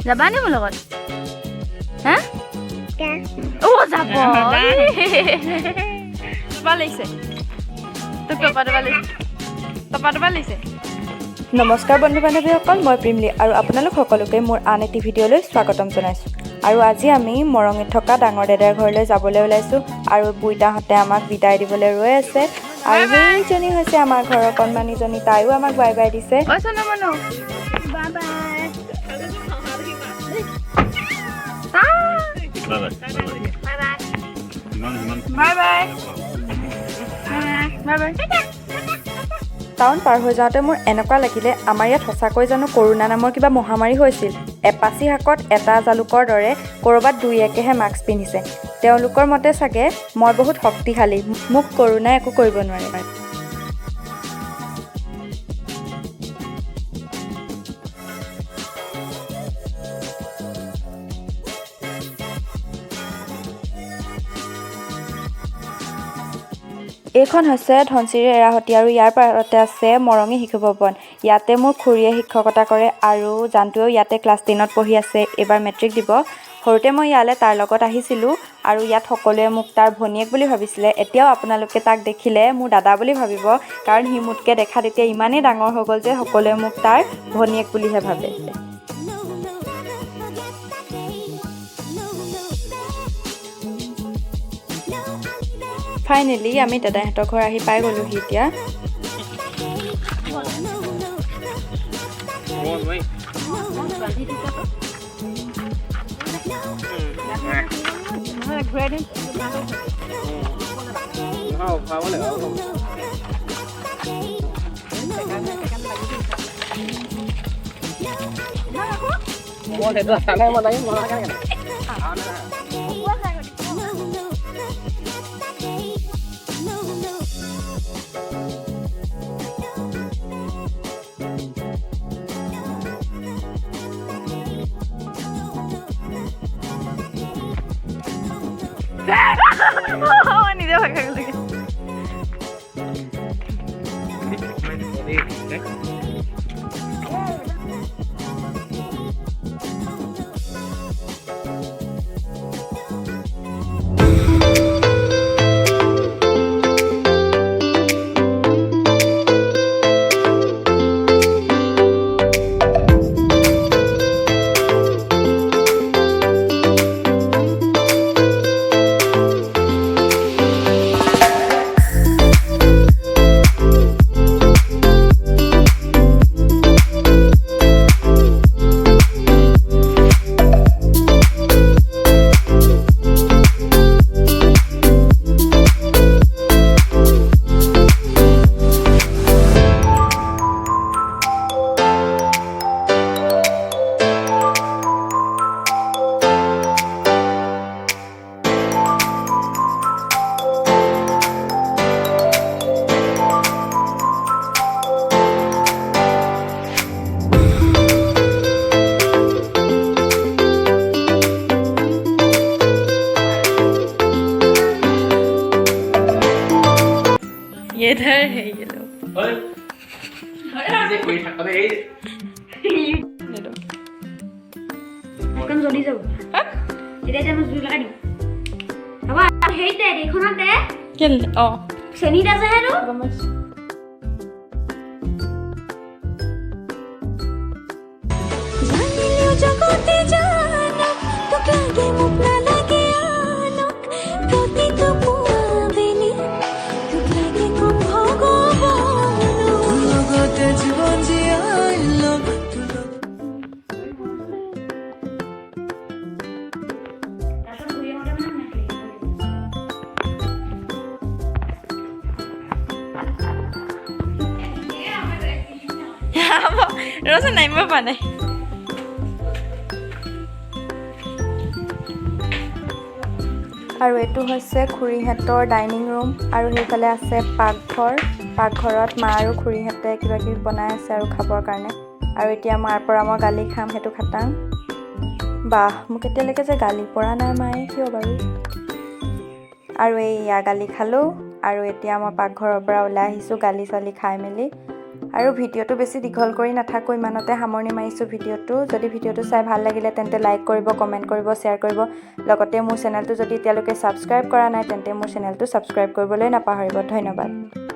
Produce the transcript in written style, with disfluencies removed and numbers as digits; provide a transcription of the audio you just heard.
যাবা নি মোৰ লগত হা ও যাব পাপা লাগিছে তোক পাপা লাগিছে নমস্কাৰ বন্ধু বান্ধৱীসকল, মই প্ৰিমলি আৰু আপোনালোক সকলোকে মোৰ আন এটি ভিডিঅ'লৈ স্বাগতম জনাইছোঁ। আৰু আজি আমি মৰঙিত থকা ডাঙৰ দাদাৰ ঘৰলৈ যাবলৈ ওলাইছোঁ আৰু বুইতাহঁতে আমাক বিদায় দিবলৈ ৰৈ আছে। আৰু সেইজনী হৈছে আমাৰ ঘৰৰ কণমানিজনী, তাইও আমাক বাই বাই দিছে। টাউন পাৰ হৈ যাওঁতে মোৰ এনেকুৱা লাগিলে আমাৰ ইয়াত সঁচাকৈ জানো কৰোণা নামৰ কিবা মহামাৰী হৈছিল। এপাচি শাকত এটা জালুকৰ দৰে ক'ৰবাত দুই একেহে মাস্ক পিন্ধিছে। তেওঁলোকৰ মতে চাগে মই বহুত শক্তিশালী, মোক কৰোণাই একো কৰিব নোৱাৰে। এইখন হৈছে ধনচিৰিৰ এৰাহতী আৰু ইয়াৰ পাৰতে আছে মৰঙী শিশু ভৱন। ইয়াতে মোৰ খুৰীয়ে শিক্ষকতা কৰে আৰু জানটোৱেও ইয়াতে ক্লাছ 10ত পঢ়ি আছে, এইবাৰ মেট্ৰিক দিব। সৰুতে মই ইয়ালৈ তাৰ লগত আহিছিলোঁ আৰু ইয়াত সকলোৱে মোক তাৰ ভনীয়েক বুলি ভাবিছিলে। এতিয়াও আপোনালোকে তাক দেখিলে মোৰ দাদা বুলি ভাবিব, কাৰণ সি মোতকৈ দেখাত এতিয়া ইমানেই ডাঙৰ হৈ গ'ল যে সকলোৱে মোক তাৰ ভনীয়েক বুলিহে ভাবে। ফাইনেলি আমি দাদাহঁতৰ ঘৰ আহি পাই গ'লোহি এতিয়া। নিজে ভয় খাই গ'ল। इधर है ये लो कोई थक दे ले लो कम जल्दी जाओ इधर जाम जुई लगा दी अब हेइते देखोनाते केल ओ सैनिटाइजर है रो जानियो जगते जानो तो लागे मुख ना लागे आनो प्रति तो पुआबेनी तो लागे कम भगवानो लगते जीवन जियाइलो ৰচোন নামিব পৰা নাই। আৰু এইটো হৈছে খুৰীহঁতৰ ডাইনিং ৰুম আৰু সেইফালে আছে পাকঘৰ। পাকঘৰত মা আৰু খুৰীহঁতে কিবা কিবি বনাই আছে আৰু খাবৰ কাৰণে। আৰু এতিয়া মাৰ পৰা মই গালি খাম, সেইটো খাটাং। বাহ, মোক এতিয়ালৈকে যে গালি পৰা নাই মায়ে, কিয় বাৰু? আৰু এইয়া গালি খালোঁ আৰু এতিয়া মই পাকঘৰৰ পৰা ওলাই আহিছোঁ গালি চালি খাই মেলি। আৰু ভিডিঅ'টো বেছি দীঘল কৰি নাথাকোঁ, ইমানতে সামৰণি মাৰিছোঁ ভিডিঅ'টো। যদি ভিডিঅ'টো চাই ভাল লাগিলে তেন্তে লাইক কৰিব, কমেণ্ট কৰিব, শ্বেয়াৰ কৰিব। লগতে মোৰ চেনেলটো যদি এতিয়ালৈকে ছাবস্ক্ৰাইব কৰা নাই তেন্তে মোৰ চেনেলটো ছাবস্ক্ৰাইব কৰিবলৈ নাপাহৰিব। ধন্যবাদ।